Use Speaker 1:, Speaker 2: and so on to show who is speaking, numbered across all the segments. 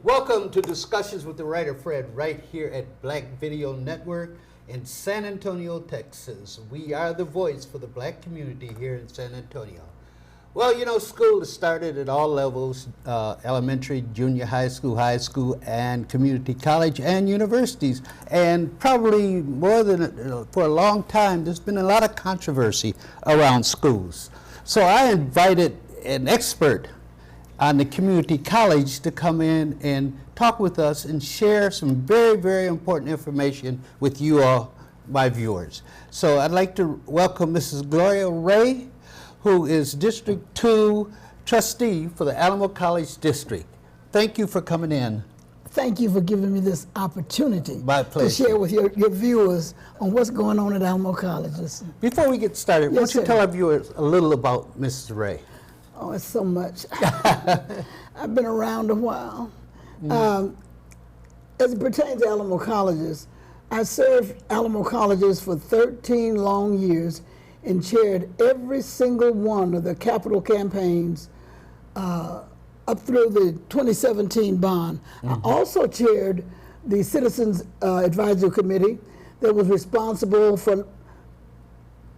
Speaker 1: Welcome to Discussions with the Writer Fred, right here at Black Video Network in San Antonio, Texas. We are the voice for the black community here in San Antonio. Well, you know, school is started at all levels, elementary, junior high school, and community college and universities. And probably more than, for a long time, there's been a lot of controversy around schools. So I invited an expert on the community college to come in and talk with us and share some very, very important information with you all, my viewers. So I'd like to welcome Mrs. Gloria Ray, who is District 2 Trustee for the Alamo College District. Thank you for coming in.
Speaker 2: Thank you for giving me this opportunity
Speaker 1: to
Speaker 2: share with your viewers on what's going on at Alamo College.
Speaker 1: Before we get started, why don't you tell our viewers a little about Mrs. Ray?
Speaker 2: Oh, it's so much. I've been around a while. As it pertains to Alamo Colleges, I served Alamo Colleges for 13 long years and chaired every single one of the capital campaigns up through the 2017 bond. I also chaired the Citizens Advisory Committee that was responsible for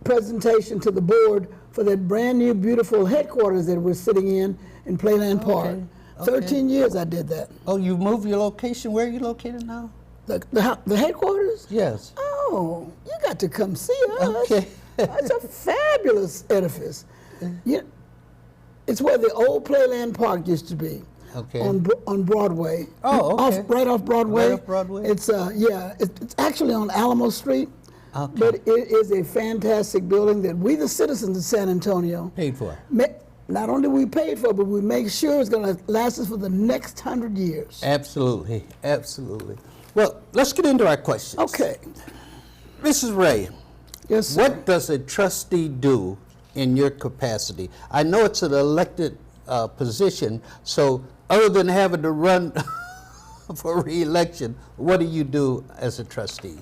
Speaker 2: presentation to the board for that brand new beautiful headquarters that we're sitting in Playland Park. 13 years I did that.
Speaker 1: Oh, you moved your location? Where are you located now?
Speaker 2: The headquarters?
Speaker 1: Yes.
Speaker 2: Oh, you got to come see us.
Speaker 1: Okay.
Speaker 2: It's a fabulous edifice. Yeah, it's where the old Playland Park used to be.
Speaker 1: Okay.
Speaker 2: On Broadway.
Speaker 1: Oh, okay.
Speaker 2: Right off Broadway.
Speaker 1: Right off Broadway.
Speaker 2: It's it's actually on Alamo Street.
Speaker 1: Okay.
Speaker 2: But it is a fantastic building that we, the citizens of San Antonio,
Speaker 1: paid for.
Speaker 2: Not only we paid for, but we make sure it's going to last us for the next 100 years.
Speaker 1: Absolutely, absolutely. Well, let's get into our questions.
Speaker 2: Okay.
Speaker 1: Mrs. Ray.
Speaker 2: Yes, sir.
Speaker 1: What does a trustee do in your capacity? I know it's an elected position, so other than having to run for re-election, what do you do as a trustee?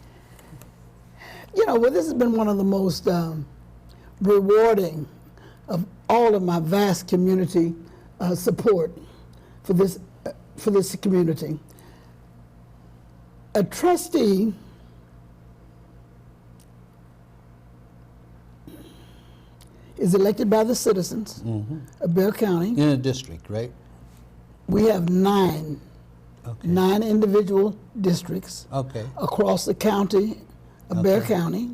Speaker 2: You know, well, this has been one of the most rewarding of all of my vast community support for this community. A trustee is elected by the citizens of Bell County.
Speaker 1: In a district, right?
Speaker 2: We have nine individual districts across the county of Bell County,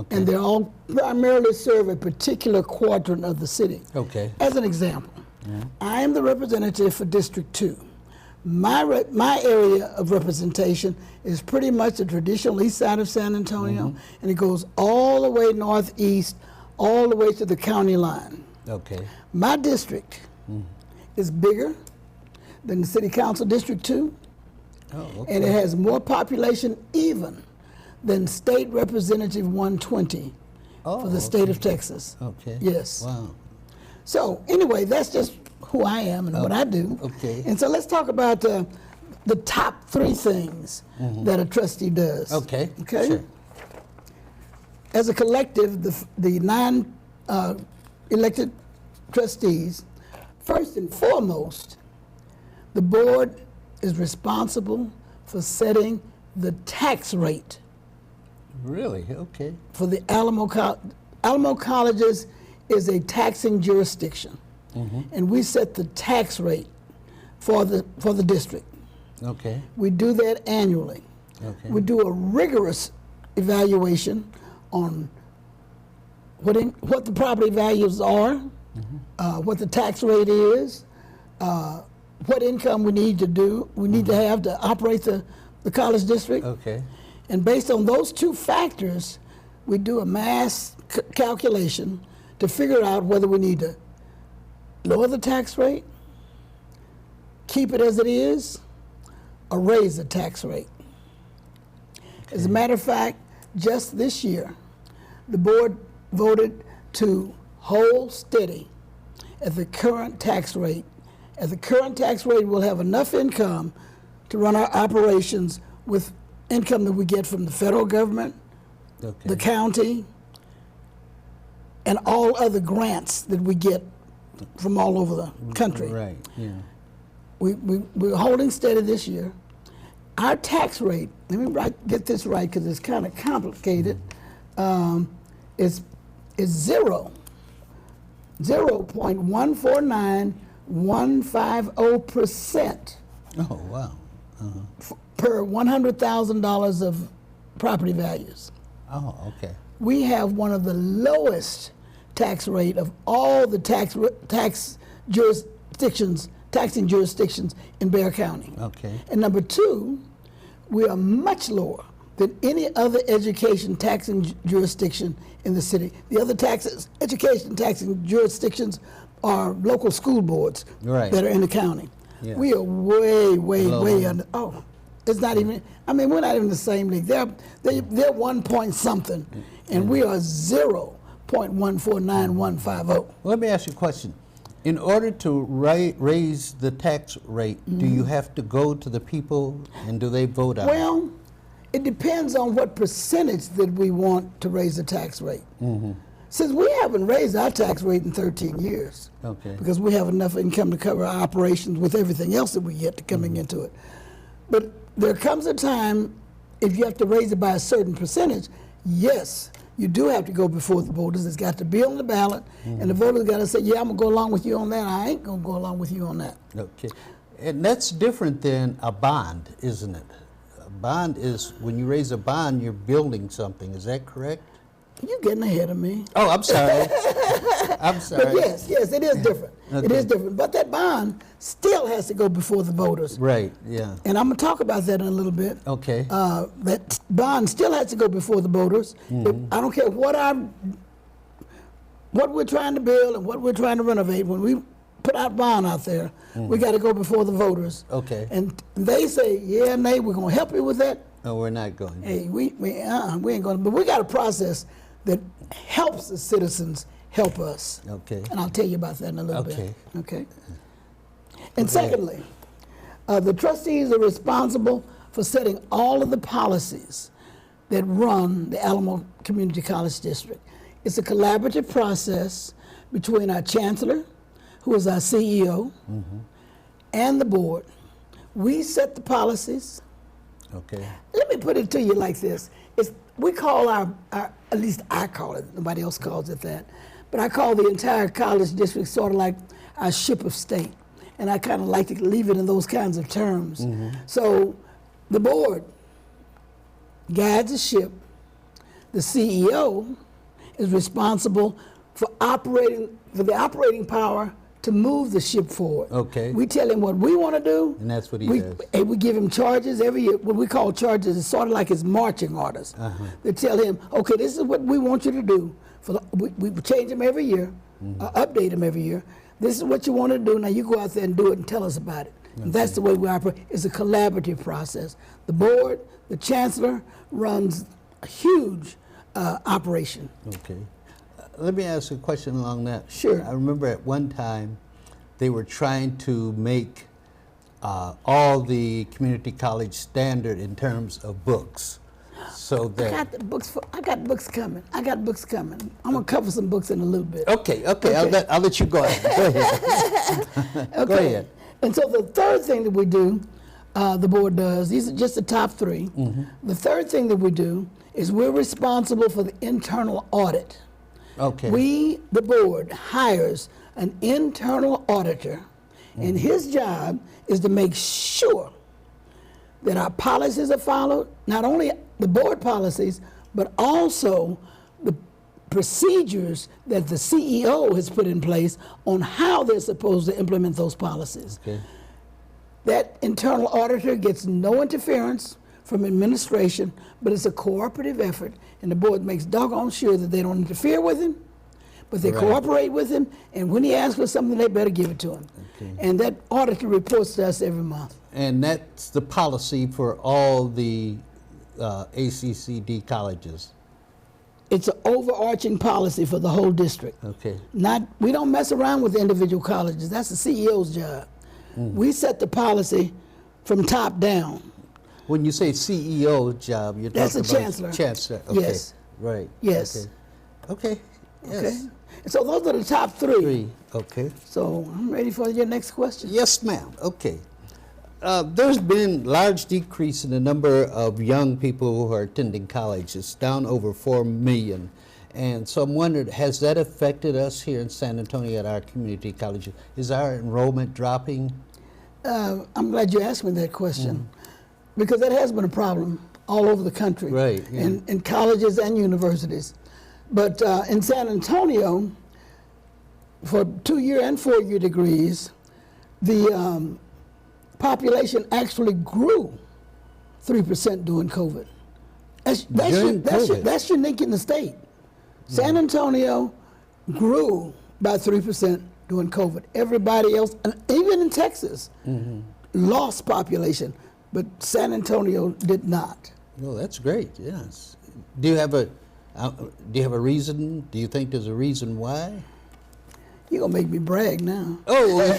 Speaker 2: and they all primarily serve a particular quadrant of the city.
Speaker 1: Okay.
Speaker 2: As an example, I am the representative for District 2. My area of representation is pretty much the traditional east side of San Antonio, and it goes all the way northeast, all the way to the county line.
Speaker 1: Okay.
Speaker 2: My district is bigger than the City Council District 2, and it has more population even than State Representative 120 for the state of Texas.
Speaker 1: Okay.
Speaker 2: Yes.
Speaker 1: Wow.
Speaker 2: So anyway, that's just who I am and what I do. Okay. And so let's talk about the top 3 things that a trustee does.
Speaker 1: Okay.
Speaker 2: Okay.
Speaker 1: Sure.
Speaker 2: As a collective, the 9 elected trustees, first and foremost, the board is responsible for setting the tax rate.
Speaker 1: Really? Okay.
Speaker 2: For the Alamo Colleges is a taxing jurisdiction, and we set the tax rate for the district.
Speaker 1: Okay.
Speaker 2: We do that annually.
Speaker 1: Okay.
Speaker 2: We do a rigorous evaluation on what the property values are, what the tax rate is, what income we need to have to operate the college district.
Speaker 1: Okay.
Speaker 2: And based on those 2 factors, we do a mass calculation to figure out whether we need to lower the tax rate, keep it as it is, or raise the tax rate. Okay. As a matter of fact, just this year, the board voted to hold steady at the current tax rate. At the current tax rate, we'll have enough income to run our operations with income that we get from the federal government, the county, and all other grants that we get from all over the country.
Speaker 1: Right, yeah.
Speaker 2: we're holding steady this year. Our tax rate, let me get this right because it's kind of complicated, is 0.149150%.
Speaker 1: Oh, wow.
Speaker 2: Per $100,000 of property values.
Speaker 1: Oh, okay.
Speaker 2: We have one of the lowest tax rate of all the taxing jurisdictions in Bexar County.
Speaker 1: Okay.
Speaker 2: And number two, we are much lower than any other education taxing jurisdiction in the city. The other education taxing jurisdictions are local school boards that are in the county.
Speaker 1: Yeah.
Speaker 2: We are way under. Oh, it's not even. I mean, we're not even the same league. They're 1 point something, and we are 0.149150.
Speaker 1: Well, let me ask you a question. In order to raise the tax rate, do you have to go to the people and do they vote on it?
Speaker 2: Well, it depends on what percentage that we want to raise the tax rate. Since we haven't raised our tax rate in 13 years, because we have enough income to cover our operations with everything else that we get coming into it. But there comes a time, if you have to raise it by a certain percentage, yes, you do have to go before the voters. It's got to be on the ballot, and the voters got to say, yeah, I'm going to go along with you on that. I ain't going to go along with you on that.
Speaker 1: Okay. And that's different than a bond, isn't it? A bond is, when you raise a bond, you're building something. Is that correct?
Speaker 2: You're getting ahead of me.
Speaker 1: Oh, I'm sorry. I'm sorry.
Speaker 2: But yes, it is different.
Speaker 1: Okay.
Speaker 2: It is different. But that bond still has to go before the voters.
Speaker 1: Right, yeah.
Speaker 2: And I'm going to talk about that in a little bit.
Speaker 1: Okay.
Speaker 2: That bond still has to go before the voters. I don't care what we're trying to build and what we're trying to renovate. When we put our bond out there, we got to go before the voters.
Speaker 1: Okay.
Speaker 2: And they say, yeah, nay, we're going to help you with that.
Speaker 1: No, we're not going.
Speaker 2: Hey, we ain't going to. But we got a process that helps the citizens help us.
Speaker 1: Okay.
Speaker 2: And I'll tell you about that in a little bit. Okay. And
Speaker 1: Okay.
Speaker 2: secondly, the trustees are responsible for setting all of the policies that run the Alamo Community College District. It's a collaborative process between our chancellor, who is our CEO, and the board. We set the policies.
Speaker 1: Okay.
Speaker 2: Let me put it to you like this. We call our, at least I call it, nobody else calls it that, but I call the entire college district sort of like our ship of state. And I kind of like to leave it in those kinds of terms. So the board guides the ship. The CEO is responsible for the operating power to move the ship forward.
Speaker 1: Okay.
Speaker 2: We tell him what we want to do.
Speaker 1: And that's what he does.
Speaker 2: And we give him charges every year. What we call charges is sort of like his marching orders. They tell him, okay, this is what we want you to do. We change them every year, update them every year. This is what you want to do. Now you go out there and do it and tell us about it. And that's the way we operate. It's a collaborative process. The board, the chancellor runs a huge operation.
Speaker 1: Okay. Let me ask a question along that.
Speaker 2: Sure.
Speaker 1: I remember at one time they were trying to make all the community college standard in terms of books. So that
Speaker 2: I got books coming. I'm gonna cover some books in a little bit.
Speaker 1: Okay. I'll let you go ahead. Go ahead.
Speaker 2: Okay.
Speaker 1: Go ahead.
Speaker 2: And so the third thing that we do, the board does, these are just the top three. The third thing that we do is we're responsible for the internal audit.
Speaker 1: Okay.
Speaker 2: The board, hires an internal auditor, and his job is to make sure that our policies are followed, not only the board policies, but also the procedures that the CEO has put in place on how they're supposed to implement those policies.
Speaker 1: Okay.
Speaker 2: That internal auditor gets no interference from administration, but it's a cooperative effort, and the board makes doggone sure that they don't interfere with him, but they cooperate with him, and when he asks for something, they better give it to him. Okay. And that auditor reports to us every month.
Speaker 1: And that's the policy for all the ACCD colleges?
Speaker 2: It's an overarching policy for the whole district.
Speaker 1: Okay.
Speaker 2: We don't mess around with the individual colleges. That's the CEO's job. We set the policy from top down.
Speaker 1: When you say CEO job, you're
Speaker 2: That's
Speaker 1: talking
Speaker 2: the
Speaker 1: about
Speaker 2: chancellor.
Speaker 1: Chancellor. Okay.
Speaker 2: Yes.
Speaker 1: Right.
Speaker 2: Yes.
Speaker 1: Okay. Yes.
Speaker 2: Okay. And so those are the top three.
Speaker 1: Okay.
Speaker 2: So I'm ready for your next question.
Speaker 1: Yes, ma'am. Okay. there's been large decrease in the number of young people who are attending college. It's down over 4 million. And so I'm wondering, has that affected us here in San Antonio at our community colleges? Is our enrollment dropping?
Speaker 2: I'm glad you asked me that question, because that has been a problem all over the country,
Speaker 1: right? Yeah.
Speaker 2: In colleges and universities. But in San Antonio, for 2-year and 4-year degrees, the population actually grew 3% during COVID. That's unique in the state. San Antonio grew by 3% during COVID. Everybody else, and even in Texas, lost population, but San Antonio did not.
Speaker 1: Well, that's great. Yes. Do you have a reason? Do you think there's a reason why?
Speaker 2: You're gonna make me brag now.
Speaker 1: Oh.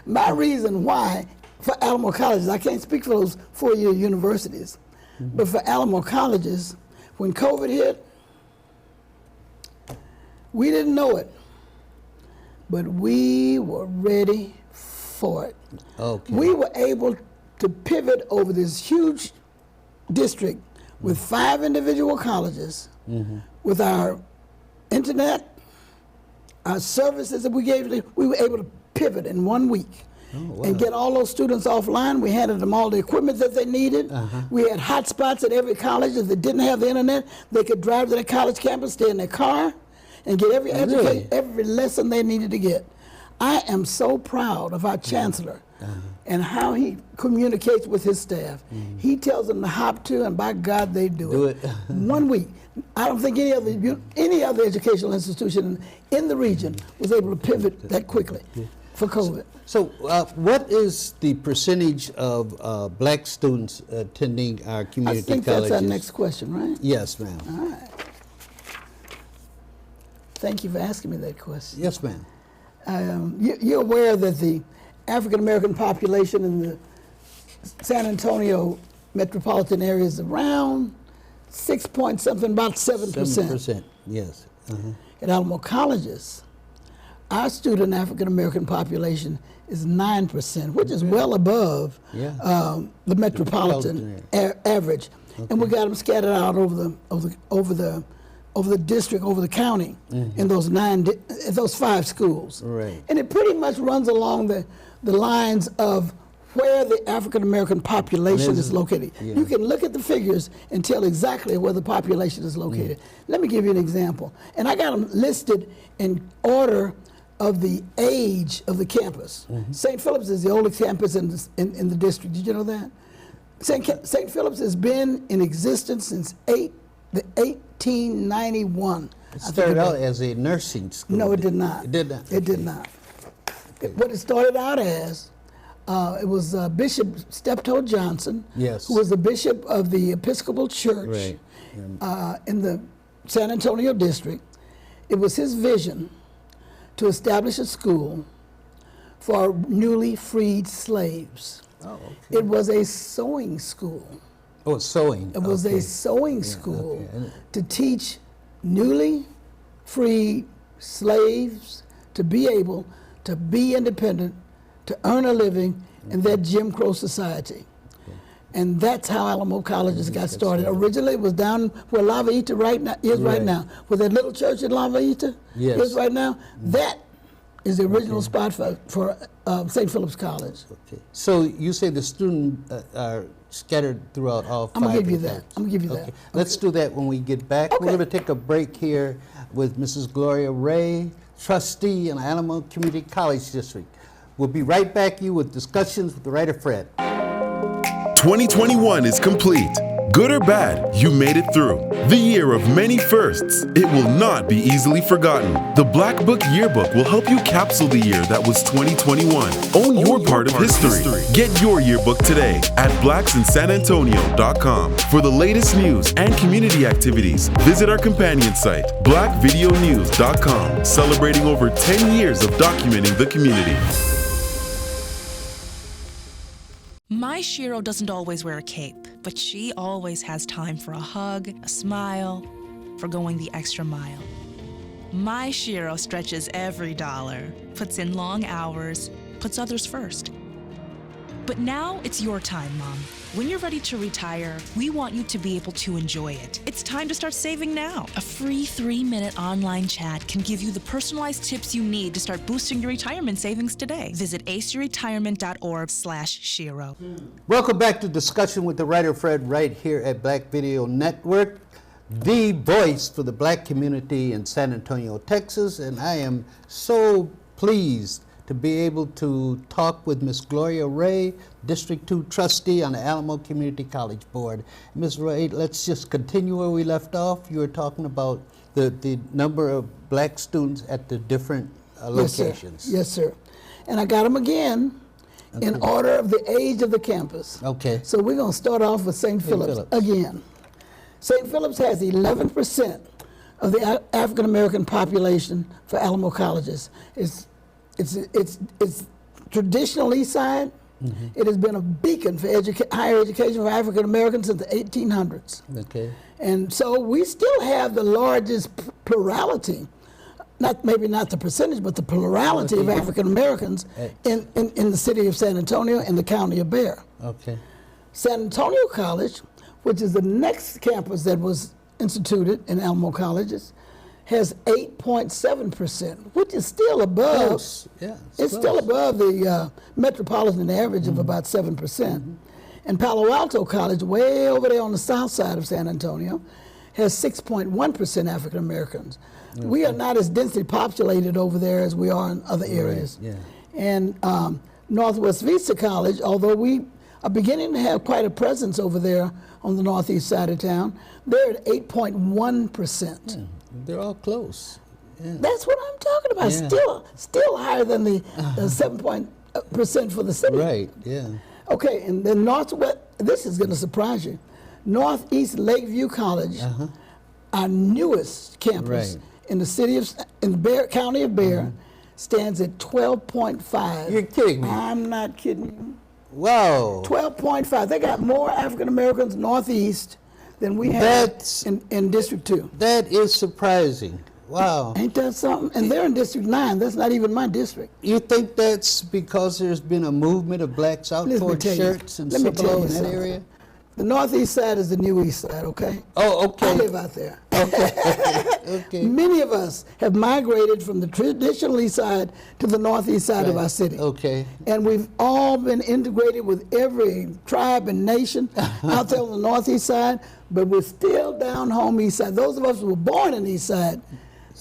Speaker 2: My reason why for Alamo colleges, I can't speak for those 4-year universities, but for Alamo colleges, when COVID hit, we didn't know it, but we were ready for it.
Speaker 1: Okay.
Speaker 2: We were able to pivot over this huge district with 5 individual colleges, with our internet, our services that we gave, we were able to pivot in 1 week.
Speaker 1: Oh, wow.
Speaker 2: And get all those students offline. We handed them all the equipment that they needed. We had hotspots at every college. If they didn't have the internet, they could drive to their college campus, stay in their car, and get every lesson they needed to get. I am so proud of our chancellor and how he communicates with his staff. He tells them to hop to, and by God, they do it. 1 week. I don't think any other educational institution in the region was able to pivot that quickly for COVID.
Speaker 1: So what is the percentage of black students attending our community colleges?
Speaker 2: I think that's our next question, right?
Speaker 1: Yes, ma'am.
Speaker 2: All right. Thank you for asking me that question.
Speaker 1: Yes, ma'am.
Speaker 2: You're aware that the African American population in the San Antonio metropolitan area is around 6 point something, about 7%.
Speaker 1: 7%, yes.
Speaker 2: At Alamo colleges, our student African American population is 9%, which is well above the metropolitan average. And we got them scattered out over the district, over the county, in those 5 schools.
Speaker 1: Right.
Speaker 2: And it pretty much runs along the lines of where the African American population is located. You can look at the figures and tell exactly where the population is located. Let me give you an example. And I got them listed in order of the age of the campus. St. Philip's is the oldest campus in the district. Did you know that? St. Philip's has been in existence since 1891.
Speaker 1: It started out as a nursing school.
Speaker 2: No, it did not.
Speaker 1: It did not?
Speaker 2: It did not. What it started out as, it was Bishop Steptoe Johnson, who was the bishop of the Episcopal Church in the San Antonio district. It was his vision to establish a school for newly freed slaves.
Speaker 1: Oh, okay.
Speaker 2: It was a sewing school.
Speaker 1: Oh, sewing.
Speaker 2: It was a sewing school to teach newly freed slaves to be able to be independent, to earn a living in that Jim Crow society. And that's how Alamo colleges got started. Originally, it was down where La Villita right now where that little church in La Villita is right now. That is the original spot for St. Philip's College.
Speaker 1: Okay. So you say the students are scattered throughout all 5?
Speaker 2: I'm gonna give you that. Okay.
Speaker 1: Let's do that when we get back.
Speaker 2: Okay.
Speaker 1: We're going to take a break here with Mrs. Gloria Ray, trustee in Alamo Community College District. We'll be right back with discussions with the writer Fred.
Speaker 3: 2021 is complete. Good or bad, you made it through. The year of many firsts. It will not be easily forgotten. The Black Book Yearbook will help you capsule the year that was 2021. Own your part of history. Get your yearbook today at blacksinsanantonio.com. For the latest news and community activities, visit our companion site, blackvideonews.com, celebrating over 10 years of documenting the community.
Speaker 4: My Shiro doesn't always wear a cape, but she always has time for a hug, a smile, for going the extra mile. My Shiro stretches every dollar, puts in long hours, puts others first. But now it's your time, Mom. When you're ready to retire, we want you to be able to enjoy it. It's time to start saving now. A free 3-minute online chat can give you the personalized tips you need to start boosting your retirement savings today. Visit aceyourretirement.org/Shiro.
Speaker 1: Welcome back to Discussion with the Writer Fred right here at Black Video Network, the voice for the black community in San Antonio, Texas. And I am so pleased to be able to talk with Miss Gloria Ray, District 2 Trustee on the Alamo Community College Board. Ms. Ray, let's just continue where we left off. You were talking about the number of black students at the different locations.
Speaker 2: Yes, sir. And I got them again in order of the age of the campus.
Speaker 1: Okay.
Speaker 2: So we're going to start off with St. Philip's again. St. Philip's has 11% of the African American population for Alamo colleges. It's traditional East Side. Mm-hmm. It has been a beacon for higher education for African Americans since the 1800s.
Speaker 1: Okay.
Speaker 2: And so we still have the largest plurality, maybe not the percentage, but the plurality of African Americans in the city of San Antonio and the county of Bexar.
Speaker 1: Okay.
Speaker 2: San Antonio College, which is the next campus that was instituted in Alamo colleges, has 8.7%, which is still above.
Speaker 1: Close. Yeah,
Speaker 2: it's still above the metropolitan average of about 7%. Mm-hmm. And Palo Alto College, way over there on the south side of San Antonio, has 6.1% African Americans. Okay. We are not as densely populated over there as we are in other areas.
Speaker 1: Right. Yeah.
Speaker 2: And Northwest Vista College, although we are beginning to have quite a presence over there on the northeast side of town, they're at 8.1%.
Speaker 1: Yeah. They're all close. Yeah.
Speaker 2: That's what I'm talking about. Yeah. Still higher than the 7% for the city.
Speaker 1: Right. Yeah.
Speaker 2: Okay, and then Northwest. This is going to surprise you. Northeast Lakeview College, our newest campus in the county of Bexar, stands at 12.5.
Speaker 1: You're kidding me.
Speaker 2: I'm not kidding you.
Speaker 1: Wow.
Speaker 2: 12.5. They got more African Americans Northeast than we have in District 2.
Speaker 1: That is surprising. Wow.
Speaker 2: Ain't that something? And they're in District 9. That's not even my district.
Speaker 1: You think that's because there's been a movement of blacks out for shirts and Cibolo in that area?
Speaker 2: The northeast side is the new east side, okay?
Speaker 1: Oh, okay.
Speaker 2: I live out there.
Speaker 1: Okay.
Speaker 2: Many of us have migrated from the traditional east side to the northeast side of our city.
Speaker 1: Okay.
Speaker 2: And we've all been integrated with every tribe and nation out there on the northeast side, but we're still down home east side. Those of us who were born in east side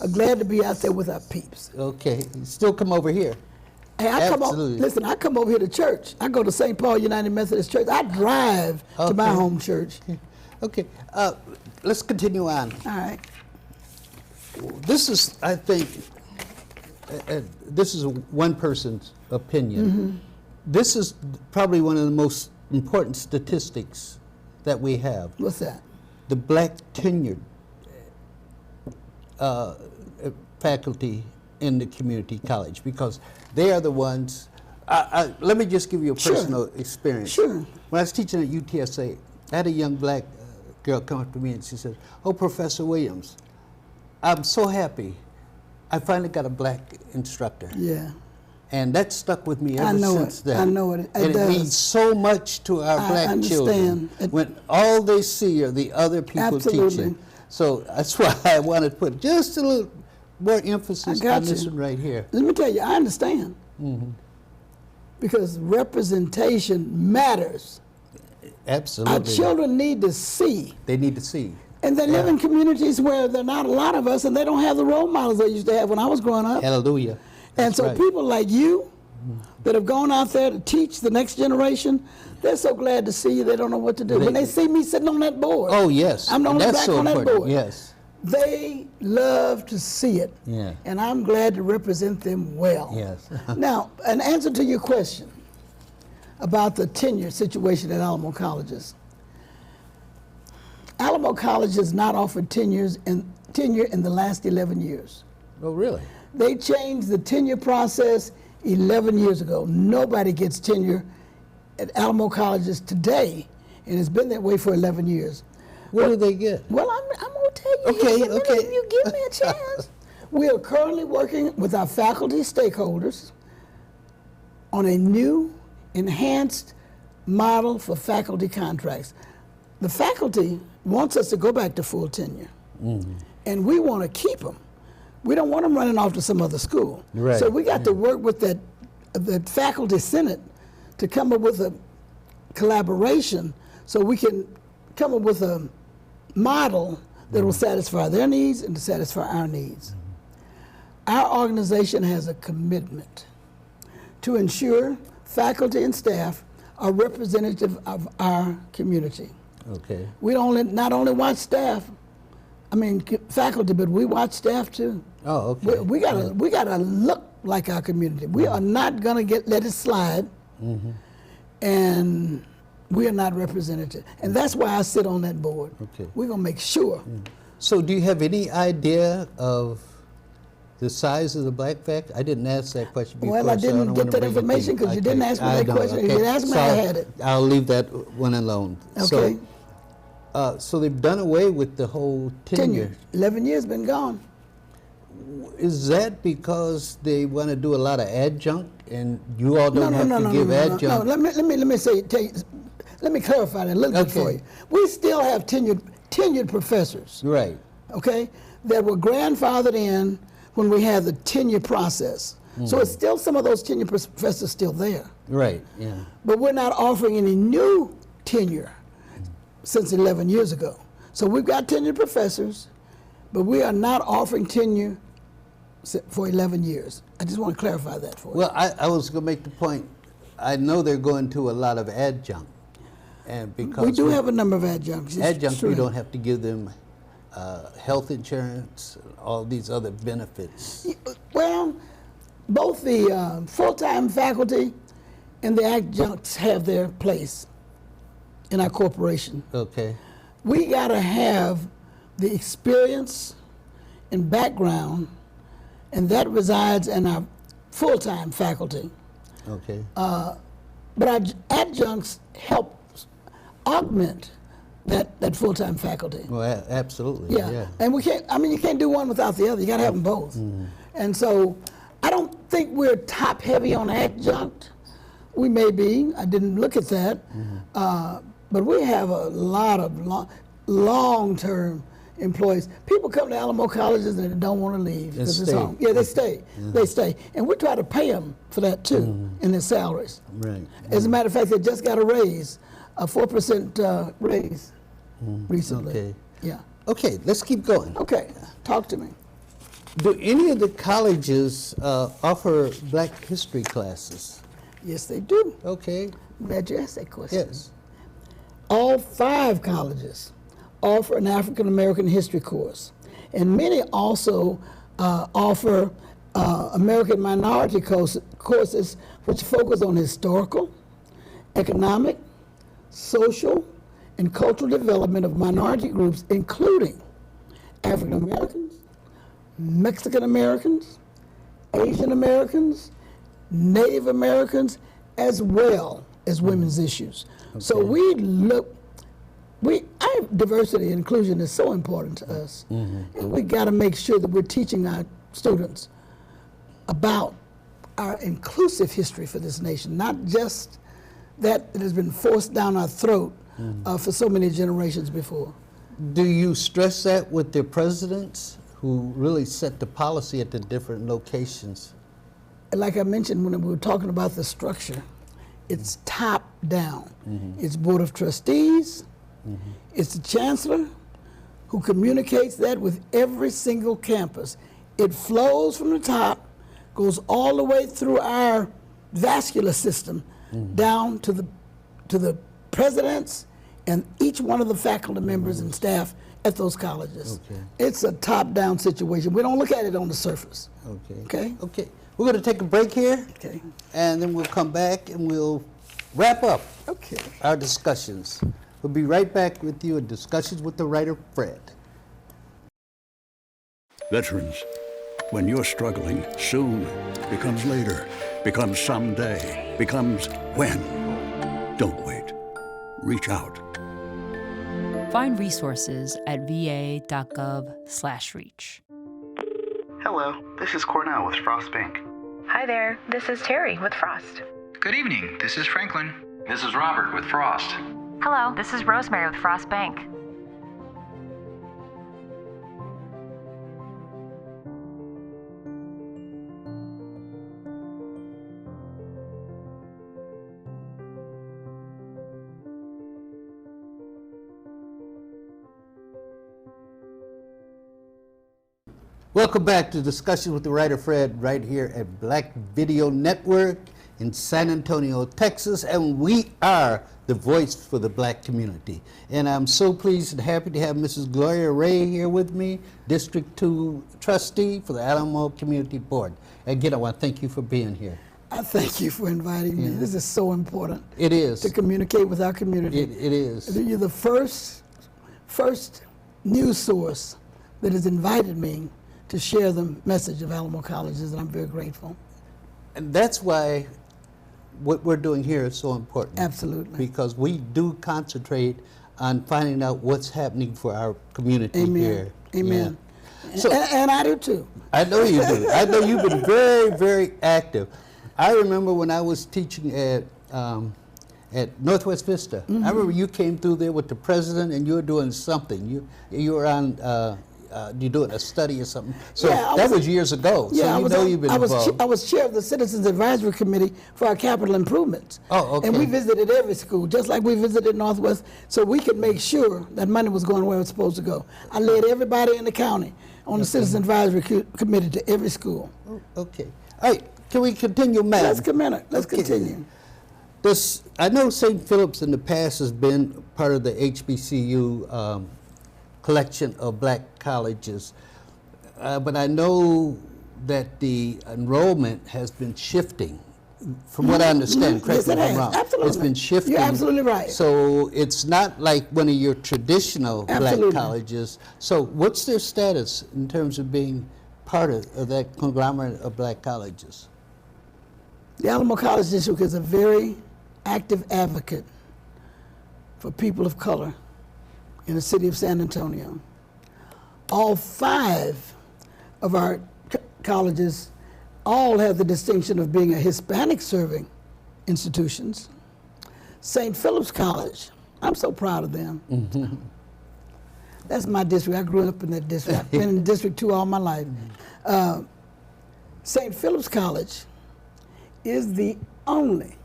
Speaker 2: are glad to be out there with our peeps.
Speaker 1: Okay. You still come over here.
Speaker 2: Hey, I come over here to church. I go to St. Paul United Methodist Church. I drive to my home church.
Speaker 1: Okay. Let's continue on.
Speaker 2: All right.
Speaker 1: This is, I think, this is one person's opinion. Mm-hmm. This is probably one of the most important statistics that we have.
Speaker 2: What's that?
Speaker 1: The black tenured faculty in the community college, because they are the ones. Let me just give you a personal experience.
Speaker 2: Sure.
Speaker 1: When I was teaching at UTSA, I had a young black girl come up to me and she said, "Oh, Professor Williams, I'm so happy. I finally got a black instructor."
Speaker 2: Yeah.
Speaker 1: And that stuck with me ever since then.
Speaker 2: I know it.
Speaker 1: And it means so much to our black children when all they see are the other people teaching. So that's why I wanted to put just a little more emphasis on this one right here.
Speaker 2: Let me tell you, I understand. Mm-hmm. Because representation matters.
Speaker 1: Absolutely.
Speaker 2: Our children need to see.
Speaker 1: They need to see.
Speaker 2: And they live in communities where there are not a lot of us, and they don't have the role models they used to have when I was growing up.
Speaker 1: Hallelujah.
Speaker 2: And so people like you that have gone out there to teach the next generation, they're so glad to see you, they don't know what to do. When they see me sitting on that board.
Speaker 1: Oh, yes.
Speaker 2: I'm the only black on that board.
Speaker 1: Yes.
Speaker 2: They love to see it.
Speaker 1: Yeah.
Speaker 2: And I'm glad to represent them well.
Speaker 1: Yes.
Speaker 2: Now, an answer to your question about the tenure situation at Alamo colleges. Alamo College has not offered tenure in the last 11 years.
Speaker 1: Oh, really?
Speaker 2: They changed the tenure process 11 years ago. Nobody gets tenure at Alamo colleges today, and it's been that way for 11 years.
Speaker 1: What do they get?
Speaker 2: Well, I'm going to tell you.
Speaker 1: Okay.
Speaker 2: You give me a chance. We are currently working with our faculty stakeholders on a new, enhanced model for faculty contracts. The faculty wants us to go back to full tenure, and we want to keep them. We don't want them running off to some other school.
Speaker 1: Right.
Speaker 2: So we got to work with the faculty senate to come up with a collaboration so we can come up with a model that will satisfy their needs and to satisfy our needs. Our organization has a commitment to ensure faculty and staff are representative of our community.
Speaker 1: Okay.
Speaker 2: We not only watch staff, faculty, but we watch staff too.
Speaker 1: Oh, okay.
Speaker 2: We gotta look like our community. We are not gonna let it slide, and we are not represented. And that's why I sit on that board.
Speaker 1: Okay.
Speaker 2: We're gonna make sure.
Speaker 1: So do you have any idea of the size of the black fact? I didn't ask that question before.
Speaker 2: Well, I
Speaker 1: so
Speaker 2: didn't
Speaker 1: don't
Speaker 2: get
Speaker 1: wanna
Speaker 2: that
Speaker 1: bring it to
Speaker 2: information because you didn't ask me that question. If you asked me, I had it.
Speaker 1: I'll leave that one alone.
Speaker 2: Okay.
Speaker 1: So they've done away with the whole tenure.
Speaker 2: 11 years been gone.
Speaker 1: Is that because they want to do a lot of adjunct, and you all don't have to give adjunct?
Speaker 2: No, let me clarify that a little bit for you. We still have tenured professors.
Speaker 1: Right.
Speaker 2: Okay, that were grandfathered in when we had the tenure process. So it's still some of those tenure professors still there.
Speaker 1: Right. Yeah.
Speaker 2: But we're not offering any new tenure since 11 years ago. So we've got tenured professors, but we are not offering tenure for 11 years. I just want to clarify that for you.
Speaker 1: Well, I was going to make the point. I know they're going to a lot of adjunct, and because
Speaker 2: we do have a number of adjuncts.
Speaker 1: Adjunct, we don't have to give them health insurance, all these other benefits.
Speaker 2: Well, both the full-time faculty and the adjuncts have their place in our corporation.
Speaker 1: Okay.
Speaker 2: We got to have the experience and background, and that resides in our full-time faculty.
Speaker 1: Okay.
Speaker 2: But our adjuncts help augment that full-time faculty.
Speaker 1: Well, absolutely.
Speaker 2: Yeah. And you can't do one without the other. You got to have them both. And so I don't think we're top heavy on adjunct. We may be. I didn't look at that. But we have a lot of long-term employees. People come to Alamo colleges and they don't want to leave because it's home. Yeah, they stay. They stay. And we try to pay them for that too in their salaries.
Speaker 1: Right.
Speaker 2: As a matter of fact, they just got a raise, a 4% raise recently.
Speaker 1: Okay.
Speaker 2: Yeah.
Speaker 1: Okay, let's keep going.
Speaker 2: Okay, talk to me.
Speaker 1: Do any of the colleges offer Black history classes?
Speaker 2: Yes, they do.
Speaker 1: Okay.
Speaker 2: I'm glad you asked that question.
Speaker 1: Yes.
Speaker 2: All 5 colleges offer an African American history course, and many also offer American minority courses which focus on historical, economic, social, and cultural development of minority groups, including African Americans, Mexican Americans, Asian Americans, Native Americans, as well as women's issues. Okay. So our diversity and inclusion is so important to us. And we got to make sure that we're teaching our students about our inclusive history for this nation, not just that it has been forced down our throat for so many generations before.
Speaker 1: Do you stress that with the presidents who really set the policy at the different locations?
Speaker 2: Like I mentioned when we were talking about the structure, it's top down. It's Board of Trustees, it's the Chancellor who communicates that with every single campus. It flows from the top, goes all the way through our vascular system down to the presidents and each one of the faculty members and staff at those colleges.
Speaker 1: Okay.
Speaker 2: It's a top-down situation. We don't look at it on the surface.
Speaker 1: Okay.
Speaker 2: Okay?
Speaker 1: Okay. We're going to take a break here.
Speaker 2: Okay.
Speaker 1: And then we'll come back and we'll wrap up our discussions. We'll be right back with you in Discussions with the Writer, Fred.
Speaker 5: Veterans, when you're struggling, soon becomes later, becomes someday, becomes when. Don't wait. Reach out.
Speaker 6: Find resources at va.gov/reach.
Speaker 7: Hello, this is Cornell with Frost Bank.
Speaker 8: Hi there, this is Terry with Frost.
Speaker 7: Good evening. This is Franklin.
Speaker 8: This is Robert with Frost.
Speaker 9: Hello, this is Rosemary with Frost Bank.
Speaker 1: Welcome back to Discussions with the Writer Fred right here at Black Video Network in San Antonio, Texas, and we are the voice for the black community. And I'm so pleased and happy to have Mrs. Gloria Ray here with me, District 2 Trustee for the Alamo Community Board. Again, I want to thank you for being here.
Speaker 2: I thank you for inviting me. This is so important.
Speaker 1: It is.
Speaker 2: To communicate with our community.
Speaker 1: It is.
Speaker 2: You're the first news source that has invited me to share the message of Alamo Colleges, and I'm very grateful.
Speaker 1: And that's why what we're doing here is so important.
Speaker 2: Absolutely.
Speaker 1: Because we do concentrate on finding out what's happening for our community
Speaker 2: Amen.
Speaker 1: here.
Speaker 2: Amen.
Speaker 1: Yeah. So,
Speaker 2: and I do too.
Speaker 1: I know you do. I know you've been very, very active. I remember when I was teaching at Northwest Vista. I remember you came through there with the president and you were doing something. You were on you're doing a study or something. So
Speaker 2: yeah,
Speaker 1: that was years ago.
Speaker 2: Yeah,
Speaker 1: so you've been involved.
Speaker 2: I was chair of the Citizens Advisory Committee for our capital improvements.
Speaker 1: Oh, okay.
Speaker 2: And we visited every school, just like we visited Northwest, so we could make sure that money was going where it was supposed to go. I led everybody in the county on the Citizens Advisory Committee to every school.
Speaker 1: Okay. All right. Can we continue, ma'am?
Speaker 2: Let's continue.
Speaker 1: I know St. Philip's in the past has been part of the HBCU collection of black colleges, but I know that the enrollment has been shifting. From what I understand, correct me if I'm wrong.
Speaker 2: Absolutely.
Speaker 1: It's been shifting.
Speaker 2: You're absolutely right.
Speaker 1: So it's not like one of your traditional black colleges. So what's their status in terms of being part of that conglomerate of black colleges?
Speaker 2: The Alamo College District is a very active advocate for people of color in the city of San Antonio. All 5 of our colleges all have the distinction of being a Hispanic serving institutions. St. Philip's College, I'm so proud of them. That's my district. I grew up in that district. I've been in District 2 all my life. St. Philip's College is the only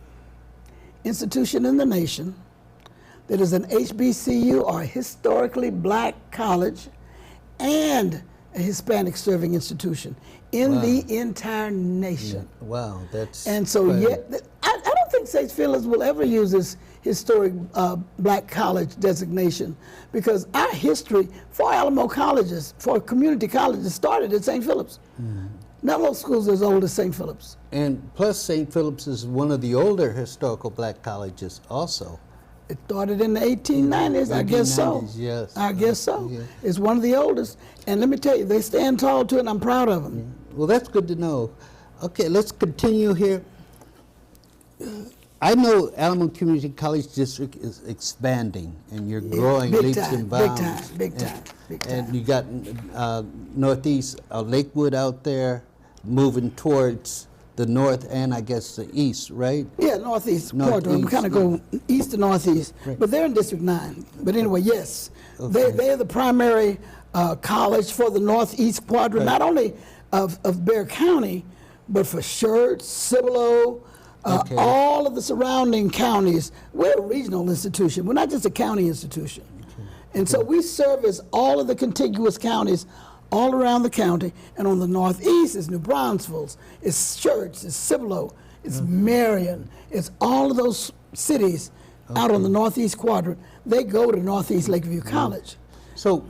Speaker 2: institution in the nation that is an HBCU or historically black college and a Hispanic serving institution in the entire nation.
Speaker 1: Yeah. Wow, that's
Speaker 2: and so I don't think St. Philip's will ever use this historic black college designation, because our history for Alamo colleges, for community colleges, started at St. Philip's. None of those schools are as old as St. Philip's.
Speaker 1: And plus St. Philip's is one of the older historical black colleges also.
Speaker 2: It started in the 1890s, I guess so.
Speaker 1: Yes.
Speaker 2: I guess so.
Speaker 1: Yeah.
Speaker 2: It's one of the oldest. And let me tell you, they stand tall to it, and I'm proud of them.
Speaker 1: Yeah. Well, that's good to know. Okay, let's continue here. I know Alamo Community College District is expanding, and you're growing leaps and bounds.
Speaker 2: Big time.
Speaker 1: And you got Northeast Lakewood out there moving towards the north and I guess the east, right?
Speaker 2: Yeah, northeast quadrant. We kind of go east to northeast, but they're in District 9. But anyway, yes, they're the primary college for the northeast quadrant, not only of Bexar County, but for Schertz, Cibolo, all of the surrounding counties. We're a regional institution. We're not just a county institution. And so we service all of the contiguous counties all around the county, and on the northeast is New Braunfels, it's Schertz, it's Cibolo, it's Marion, it's all of those cities out on the northeast quadrant. They go to Northeast Lakeview College.
Speaker 1: So,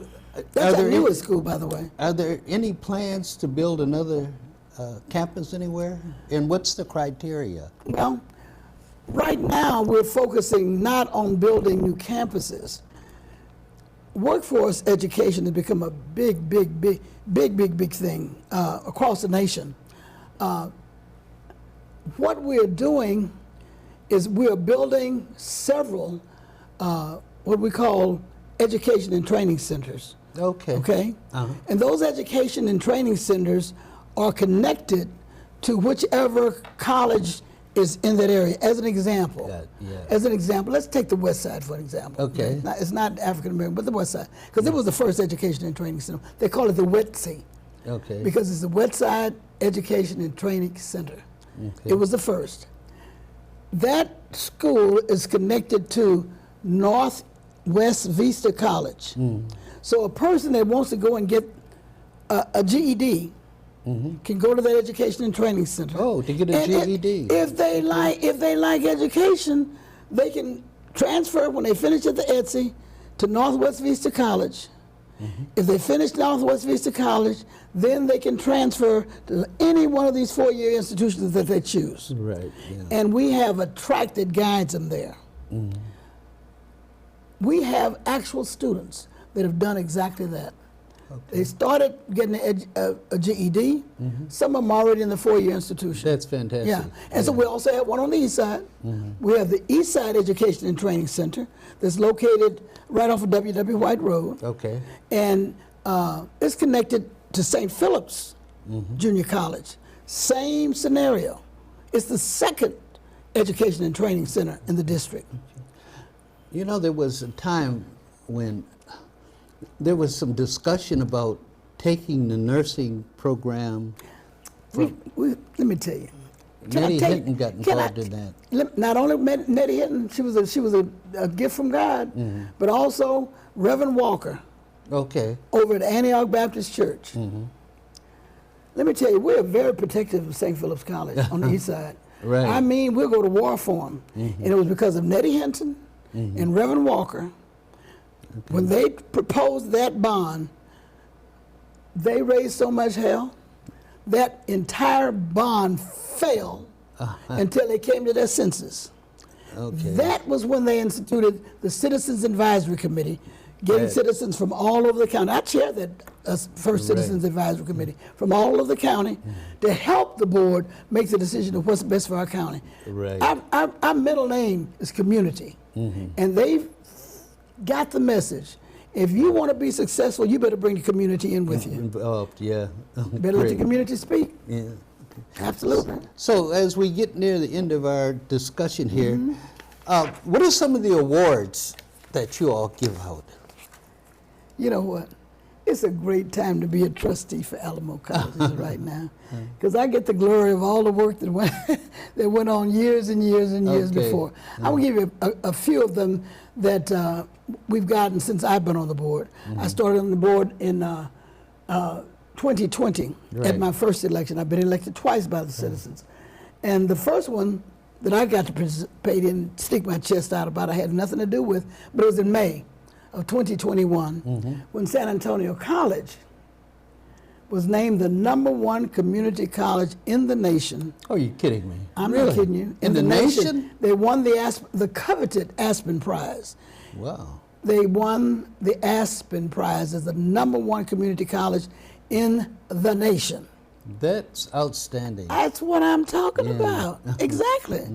Speaker 2: that's our newest school, by the way.
Speaker 1: Are there any plans to build another campus anywhere? And what's the criteria?
Speaker 2: Well, right now we're focusing not on building new campuses. Workforce education has become a big thing across the nation. What we're doing is we're building several what we call education and training centers. Okay? And those education and training centers are connected to whichever college is in that area. As an example,
Speaker 1: Yeah.
Speaker 2: as an example, let's take the West Side for an example.
Speaker 1: Okay.
Speaker 2: It's not African American, but the West Side, because it was the first education and training center. They call it the WETC.
Speaker 1: Okay.
Speaker 2: Because it's the West Side Education and Training Center.
Speaker 1: Okay.
Speaker 2: It was the first. That school is connected to Northwest Vista College. So a person that wants to go and get a GED can go to that education and training center.
Speaker 1: Oh, to get a GED.
Speaker 2: If they like education, they can transfer when they finish at the ETSI to Northwest Vista College. If they finish Northwest Vista College, then they can transfer to any one of these four-year institutions that they choose.
Speaker 1: Right. Yeah.
Speaker 2: And we have attracted guides them there. We have actual students that have done exactly that. They started getting a GED. Some of them already in the four-year institution.
Speaker 1: That's fantastic.
Speaker 2: Yeah, and so we also have one on the east side. We have the East Side Education and Training Center that's located right off of W.W. White Road.
Speaker 1: Okay.
Speaker 2: And it's connected to St. Philip's Junior College. Same scenario. It's the second education and training center in the district.
Speaker 1: You know, there was a time when there was some discussion about taking the nursing program.
Speaker 2: Let me tell you.
Speaker 1: Nettie Hinton got involved in that.
Speaker 2: Not only Nettie Hinton, she was a gift from God, but also Reverend Walker.
Speaker 1: Okay.
Speaker 2: Over at Antioch Baptist Church. Let me tell you, we're very protective of St. Philip's College on the east side.
Speaker 1: Right.
Speaker 2: I mean, we'll go to war for them. And it was because of Nettie Hinton and Reverend Walker. When they proposed that bond, they raised so much hell, that entire bond fell until they came to their senses.
Speaker 1: Okay.
Speaker 2: That was when they instituted the Citizens Advisory Committee, getting citizens from all over the county. I chair that first Citizens Advisory Committee from all over the county to help the board make the decision of what's best for our county.
Speaker 1: Right.
Speaker 2: Our middle name is community, and they've got the message. If you want to be successful, you better bring the community in with you.
Speaker 1: Involved, yeah.
Speaker 2: You better let the community speak.
Speaker 1: Yeah.
Speaker 2: Absolutely.
Speaker 1: So as we get near the end of our discussion here, what are some of the awards that you all give out?
Speaker 2: You know what? It's a great time to be a trustee for Alamo Colleges right now, because I get the glory of all the work that went on years and years and years before. I will give you a few of them that we've gotten since I've been on the board. I started on the board in 2020 at my first election. I've been elected twice by the citizens. And the first one that I got to participate in, stick my chest out about, I had nothing to do with, but it was in May of 2021 when San Antonio College was named the #1 community college in the nation.
Speaker 1: Oh, you're kidding me.
Speaker 2: I'm not kidding you.
Speaker 1: In the nation?
Speaker 2: They won the coveted Aspen Prize.
Speaker 1: Wow.
Speaker 2: They won the Aspen Prize as the #1 community college in the nation.
Speaker 1: That's outstanding.
Speaker 2: That's what I'm talking about. Exactly.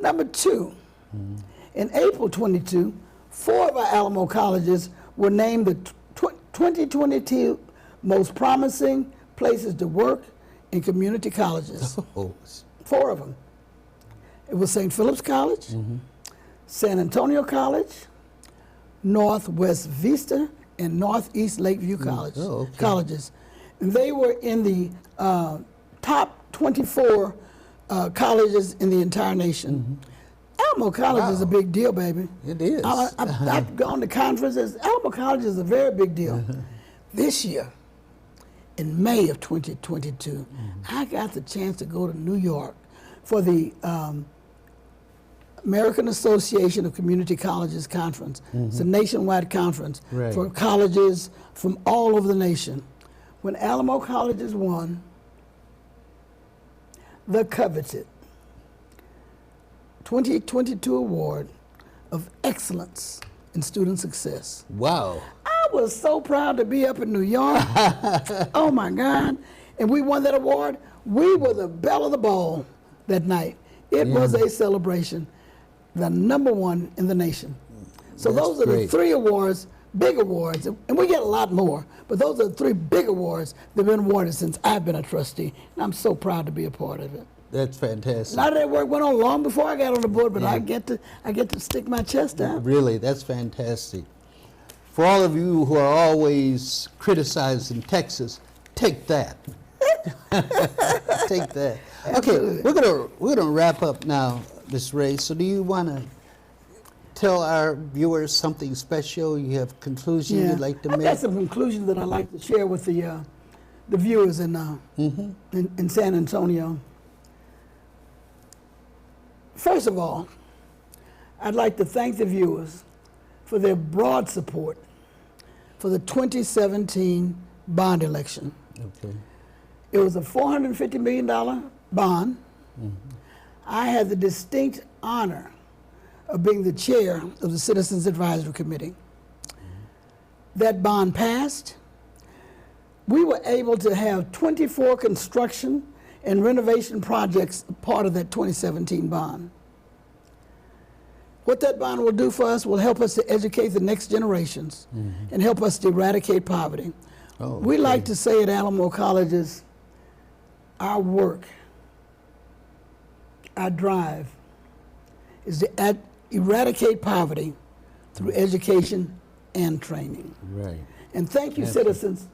Speaker 2: Number 2, in April 22, 4 of our Alamo colleges were named the 2022 most promising places to work in community colleges. 4 of them. It was St. Philip's College, San Antonio College, Northwest Vista, and Northeast Lakeview College, colleges. And they were in the top 24 colleges in the entire nation. Alamo College is a big deal, baby.
Speaker 1: It is.
Speaker 2: I've gone to conferences. Alamo College is a very big deal. This year, in May of 2022, I got the chance to go to New York for the American Association of Community Colleges Conference. It's a nationwide conference for colleges from all over the nation. When Alamo Colleges won the coveted 2022 Award of Excellence in Student Success.
Speaker 1: Wow.
Speaker 2: I was so proud to be up in New York. Oh my God. And we won that award. We were the belle of the ball that night. It was a celebration, the #1 in the nation. So those are the 3 awards, big awards, and we get a lot more, but those are the 3 big awards that have been awarded since I've been a trustee, and I'm so proud to be a part of it.
Speaker 1: That's fantastic.
Speaker 2: A lot of that work went on long before I got on the board, but I get to stick my chest out.
Speaker 1: Really, that's fantastic. For all of you who are always criticizing Texas, take that. Take that. Okay, we're gonna wrap up now, Ms. Ray. So do you want to tell our viewers something special? You have conclusion you'd like to make?
Speaker 2: I've got some conclusions that I'd like to share with the viewers in San Antonio. First of all, I'd like to thank the viewers for their broad support for the 2017 bond election.
Speaker 1: Okay.
Speaker 2: It was a $450 million bond. I had the distinct honor of being the chair of the Citizens Advisory Committee. That bond passed. We were able to have 24 construction and renovation projects part of that 2017 bond. What that bond will do for us will help us to educate the next generations and help us to eradicate poverty. We like to say at Alamo colleges, our work, our drive is to eradicate poverty through education and training.
Speaker 1: Right.
Speaker 2: And thank you, citizens,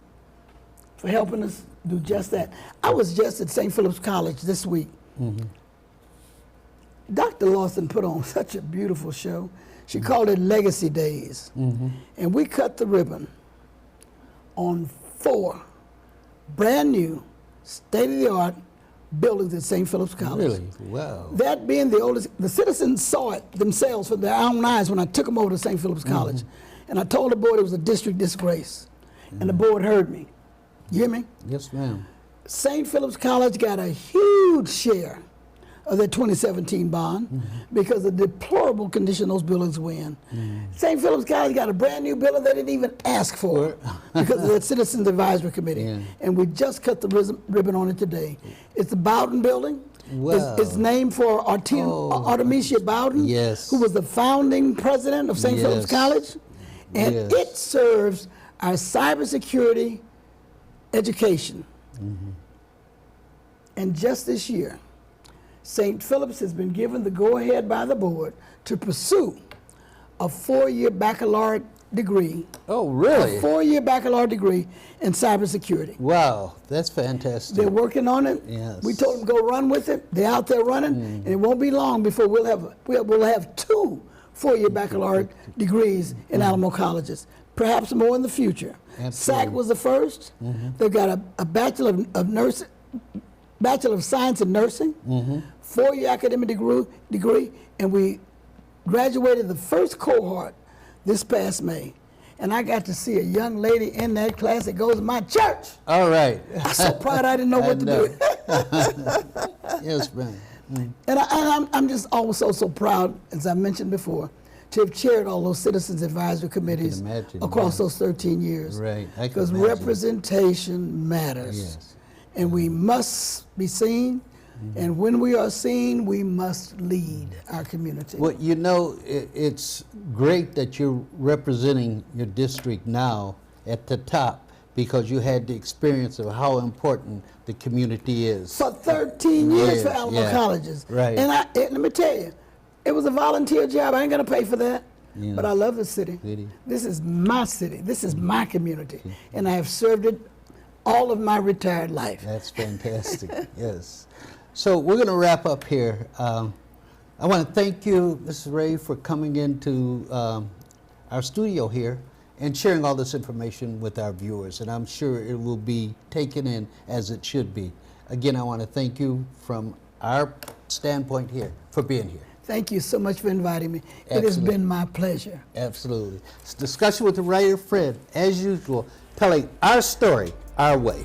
Speaker 2: for helping us do just that. I was just at St. Philip's College this week. Dr. Lawson put on such a beautiful show. She called it Legacy Days. And we cut the ribbon on 4 brand new, state-of-the-art buildings at St. Philip's College.
Speaker 1: Really? Wow.
Speaker 2: That being the oldest, the citizens saw it themselves with their own eyes when I took them over to St. Philip's College. And I told the board it was a district disgrace. And the board heard me. You hear me?
Speaker 1: Yes, ma'am.
Speaker 2: St. Philip's College got a huge share of the 2017 bond because of the deplorable condition those buildings were in. St. Philip's College got a brand new building they didn't even ask for because of the Citizens Advisory Committee. And we just cut the ribbon on it today. It's the Bowden Building.
Speaker 1: Wow.
Speaker 2: It's named for Artemisia Bowden, who was the founding president of St. Philip's College. And it serves our cybersecurity education. And just this year, St. Philip's has been given the go-ahead by the board to pursue a 4-year baccalaureate degree.
Speaker 1: Oh, really?
Speaker 2: A 4-year baccalaureate degree in cybersecurity.
Speaker 1: Wow, that's fantastic.
Speaker 2: They're working on it.
Speaker 1: Yes.
Speaker 2: We told them go run with it. They're out there running, and it won't be long before we'll have 2 4-year baccalaureate degrees in Alamo colleges, perhaps more in the future. SAC was the first. They've got a Bachelor of Nursing, Bachelor of Science in Nursing, 4-year academic degree, and we graduated the first cohort this past May. And I got to see a young lady in that class that goes to my church.
Speaker 1: All right.
Speaker 2: I'm so proud I didn't know what to do.
Speaker 1: Yes, ma'am.
Speaker 2: And I'm just also so proud, as I mentioned before, to have chaired all those Citizens Advisory Committees across those 13 years.
Speaker 1: Right.
Speaker 2: Because representation matters.
Speaker 1: Yes.
Speaker 2: And we must be seen. And when we are seen, we must lead our community.
Speaker 1: Well, you know, it's great that you're representing your district now at the top because you had the experience of how important the community is.
Speaker 2: For 13 years for Alamo colleges.
Speaker 1: Right.
Speaker 2: And let me tell you, it was a volunteer job. I ain't going to pay for that.
Speaker 1: Yeah.
Speaker 2: But I love the city. This is my city. This is my community. And I have served it all of my retired life.
Speaker 1: That's fantastic. Yes. So we're going to wrap up here. I want to thank you, Mrs. Ray, for coming into our studio here and sharing all this information with our viewers. And I'm sure it will be taken in as it should be. Again, I want to thank you from our standpoint here for being here.
Speaker 2: Thank you so much for inviting me. It has been my pleasure.
Speaker 1: Absolutely. It's discussion with the writer, Fred, as usual, telling our story our way.